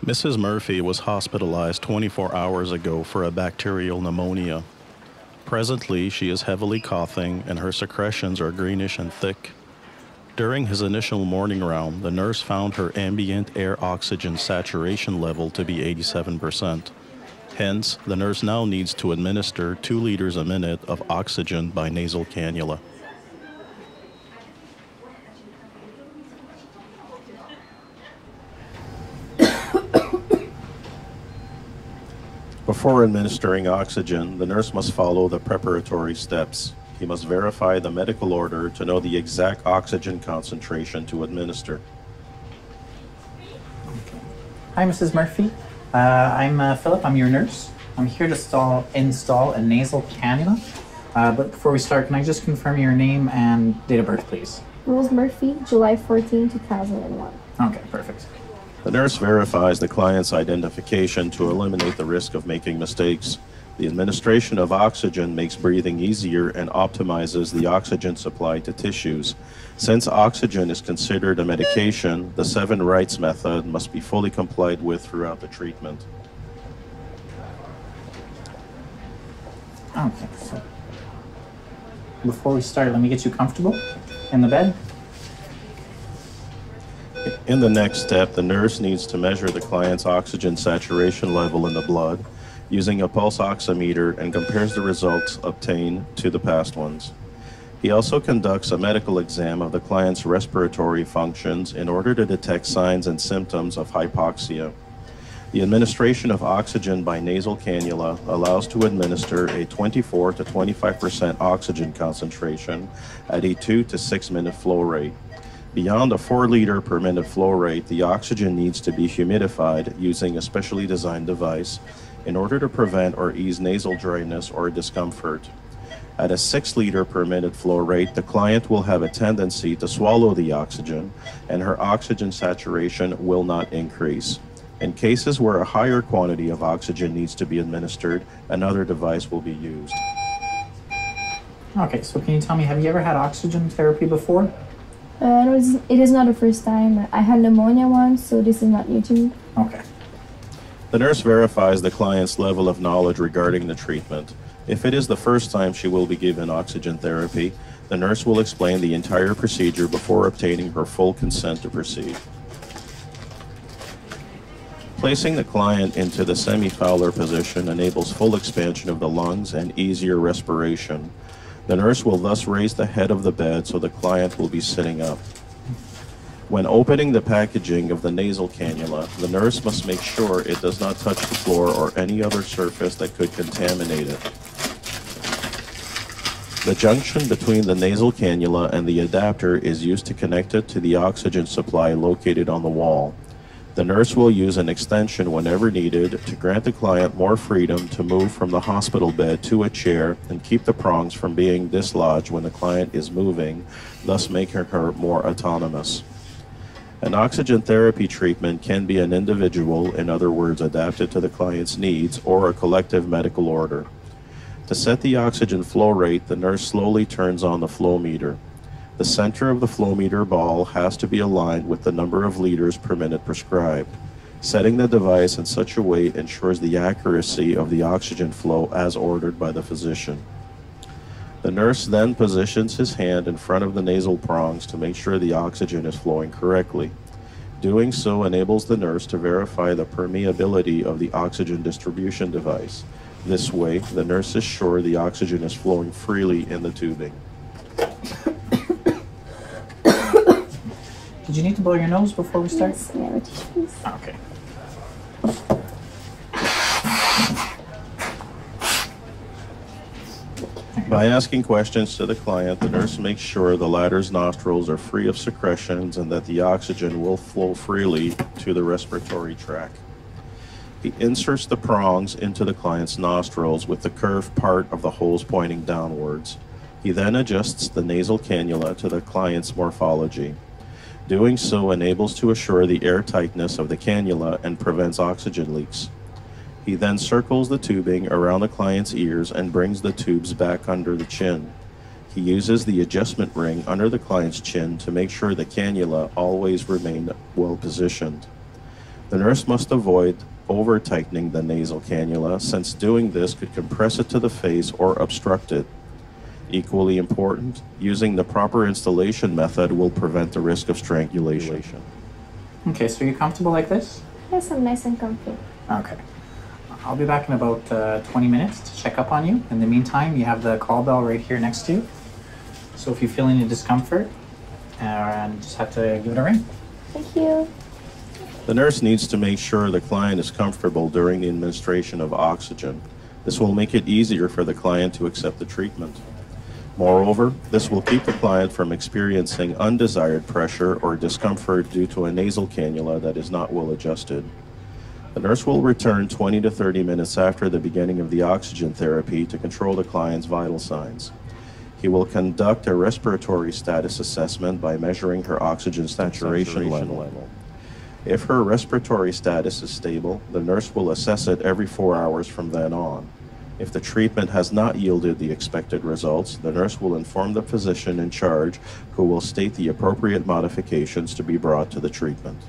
Mrs. Murphy was hospitalized 24 hours ago for a bacterial pneumonia. Presently, she is heavily coughing and her secretions are greenish and thick. During his initial morning round, the nurse found her ambient air oxygen saturation level to be 87%. Hence, the nurse now needs to administer 2 liters a minute of oxygen by nasal cannula. Before administering oxygen, the nurse must follow the preparatory steps. He must verify the medical order to know the exact oxygen concentration to administer. Hi, Mrs. Murphy. I'm Philip. I'm your nurse. I'm here to install a nasal cannula. But before we start, can I just confirm your name and date of birth, please? Rose Murphy, July 14, 2001. Okay, perfect. The nurse verifies the client's identification to eliminate the risk of making mistakes. The administration of oxygen makes breathing easier and optimizes the oxygen supply to tissues. Since oxygen is considered a medication, the 7 rights method must be fully complied with throughout the treatment. Okay, so before we start, let me get you comfortable in the bed. In the next step, the nurse needs to measure the client's oxygen saturation level in the blood using a pulse oximeter and compares the results obtained to the past ones. He also conducts a medical exam of the client's respiratory functions in order to detect signs and symptoms of hypoxia. The administration of oxygen by nasal cannula allows to administer a 24 to 25% oxygen concentration at a 2 to 6 minute flow rate. Beyond a 4 liter per minute flow rate, the oxygen needs to be humidified using a specially designed device in order to prevent or ease nasal dryness or discomfort. At a 6 liter per minute flow rate, the client will have a tendency to swallow the oxygen and her oxygen saturation will not increase. In cases where a higher quantity of oxygen needs to be administered, another device will be used. Okay, so can you tell me, have you ever had oxygen therapy before? No, it is not the first time. I had pneumonia once, so this is not new to me. Okay. The nurse verifies the client's level of knowledge regarding the treatment. If it is the first time she will be given oxygen therapy, the nurse will explain the entire procedure before obtaining her full consent to proceed. Placing the client into the semi-Fowler position enables full expansion of the lungs and easier respiration. The nurse will thus raise the head of the bed so the client will be sitting up. When opening the packaging of the nasal cannula, the nurse must make sure it does not touch the floor or any other surface that could contaminate it. The junction between the nasal cannula and the adapter is used to connect it to the oxygen supply located on the wall. The nurse will use an extension whenever needed to grant the client more freedom to move from the hospital bed to a chair and keep the prongs from being dislodged when the client is moving, thus making her more autonomous. An oxygen therapy treatment can be an individual, in other words, adapted to the client's needs, or a collective medical order. To set the oxygen flow rate, the nurse slowly turns on the flow meter. The center of the flow meter ball has to be aligned with the number of liters per minute prescribed. Setting the device in such a way ensures the accuracy of the oxygen flow as ordered by the physician. The nurse then positions his hand in front of the nasal prongs to make sure the oxygen is flowing correctly. Doing so enables the nurse to verify the permeability of the oxygen distribution device. This way, the nurse is sure the oxygen is flowing freely in the tubing. Did you need to blow your nose before we start? Yes, yeah, tissue, please. Okay. By asking questions to the client, the nurse makes sure the latter's nostrils are free of secretions and that the oxygen will flow freely to the respiratory tract. He inserts the prongs into the client's nostrils with the curved part of the holes pointing downwards. He then adjusts the nasal cannula to the client's morphology. Doing so enables to assure the airtightness of the cannula and prevents oxygen leaks. He then circles the tubing around the client's ears and brings the tubes back under the chin. He uses the adjustment ring under the client's chin to make sure the cannula always remain well positioned. The nurse must avoid over-tightening the nasal cannula, since doing this could compress it to the face or obstruct it. Equally important, using the proper installation method will prevent the risk of strangulation. Okay, so you're comfortable like this? Yes, I'm nice and comfy. Okay. I'll be back in about 20 minutes to check up on you. In the meantime, you have the call bell right here next to you. So if you feel any discomfort, and just have to give it a ring. Thank you. The nurse needs to make sure the client is comfortable during the administration of oxygen. This will make it easier for the client to accept the treatment. Moreover, this will keep the client from experiencing undesired pressure or discomfort due to a nasal cannula that is not well adjusted. The nurse will return 20 to 30 minutes after the beginning of the oxygen therapy to control the client's vital signs. He will conduct a respiratory status assessment by measuring her oxygen saturation level. If her respiratory status is stable, the nurse will assess it every 4 hours from then on. If the treatment has not yielded the expected results, the nurse will inform the physician in charge, who will state the appropriate modifications to be brought to the treatment.